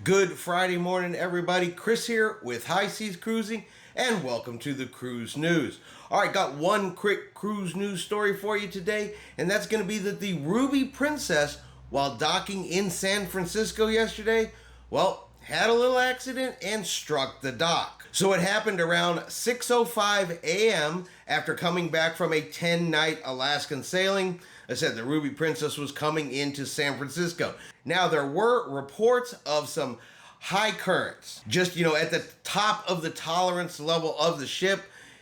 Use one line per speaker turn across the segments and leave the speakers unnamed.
Good Friday morning, everybody. Chris here with High Seas Cruising, and welcome to the Cruise News. All right, got one quick cruise news story for you today, and that's going to be that the Ruby Princess, while docking in San Francisco yesterday, well, had a little accident and struck the dock. So it happened around 6:05 a.m. after coming back from a 10-night Alaskan sailing. I said the Ruby Princess was coming into San Francisco. Now, there were reports of some high currents, just, at the top of the tolerance level of the ship.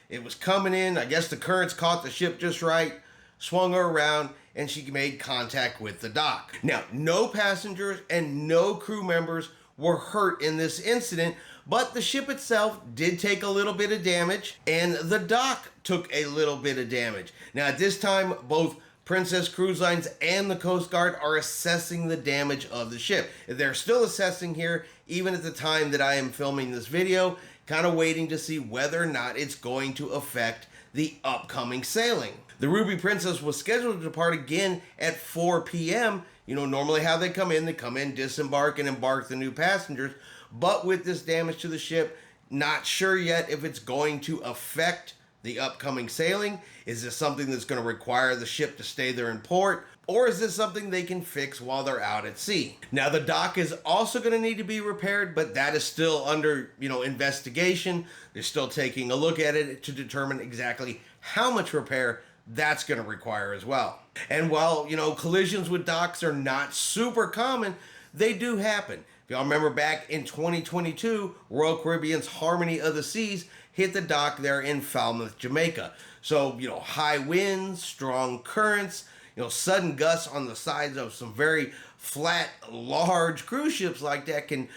It was coming in. I guess the currents caught the ship just right, swung her around, and she made contact with the dock. Now, no passengers and no crew members were hurt in this incident, but the ship itself did take a little bit of damage, and the dock took a little bit of damage. Now, at this time, both Princess Cruise Lines and the Coast Guard are assessing the damage of the ship. They're still assessing here, even at the time that I am filming this video, kind of waiting to see whether or not it's going to affect the upcoming sailing. The Ruby Princess was scheduled to depart again at 4 p.m. Normally how they come in, disembark, and embark the new passengers. But with this damage to the ship, not sure yet if it's going to affect the upcoming sailing. Is this something that's going to require the ship to stay there in port? Or is this something they can fix while they're out at sea? Now, the dock is also going to need to be repaired, but that is still under, investigation. They're still taking a look at it to determine exactly how much repair that's going to require as well. And while, collisions with docks are not super common, they do happen. If y'all remember back in 2022, Royal Caribbean's Harmony of the Seas hit the dock there in Falmouth, Jamaica. So, high winds, strong currents, sudden gusts on the sides of some very flat, large cruise ships like that can,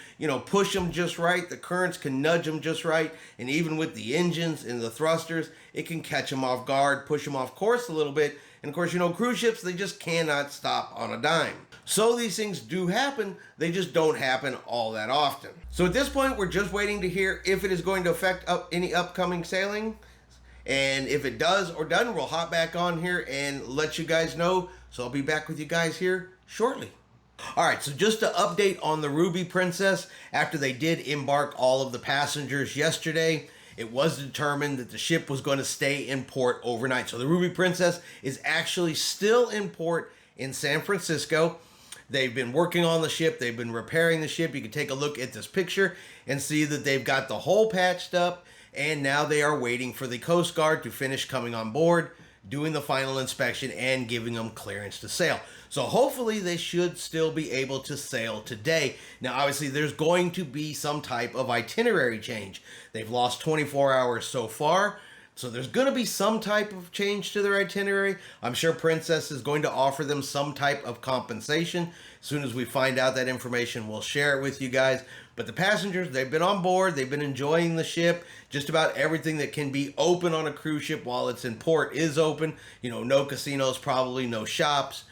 push them just right. The currents can nudge them just right. And even with the engines and the thrusters, it can catch them off guard, push them off course a little bit. And of course, cruise ships, they just cannot stop on a dime. So these things do happen, they just don't happen all that often. So at this point, we're just waiting to hear if it is going to affect any upcoming sailing. And if it does or doesn't, we'll hop back on here and let you guys know. So I'll be back with you guys here shortly. All right, so just to update on the Ruby Princess, after they did embark all of the passengers yesterday, it was determined that the ship was going to stay in port overnight. So the Ruby Princess is actually still in port in San Francisco. They've been working on the ship. They've been repairing the ship. You can take a look at this picture and see that they've got the hull patched up. And now they are waiting for the Coast Guard to finish coming on board, doing the final inspection, and giving them clearance to sail. So hopefully they should still be able to sail today. Now, obviously, there's going to be some type of itinerary change. They've lost 24 hours so far. So there's going to be some type of change to their itinerary. I'm sure Princess is going to offer them some type of compensation. As soon as we find out that information, we'll share it with you guys. But the passengers, they've been on board. They've been enjoying the ship. Just about everything that can be open on a cruise ship while it's in port is open. No casinos, probably no shops.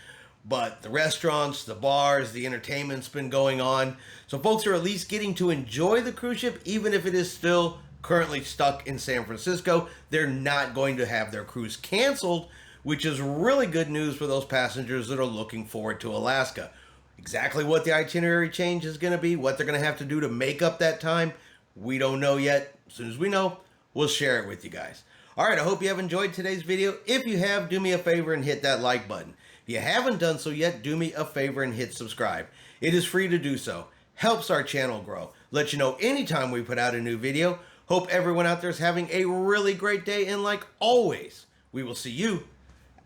But the restaurants, the bars, the entertainment's been going on. So folks are at least getting to enjoy the cruise ship, even if it is still currently stuck in San Francisco. They're not going to have their cruise canceled, which is really good news for those passengers that are looking forward to Alaska. Exactly what the itinerary change is going to be, what they're going to have to do to make up that time, we don't know yet. As soon as we know, we'll share it with you guys. All right, I hope you have enjoyed today's video. If you have, do me a favor and hit that like button. If you haven't done so yet, do me a favor and hit subscribe. It is free to do so. Helps our channel grow. Let you know anytime we put out a new video. Hope everyone out there is having a really great day, and like always, we will see you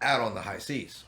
out on the high seas.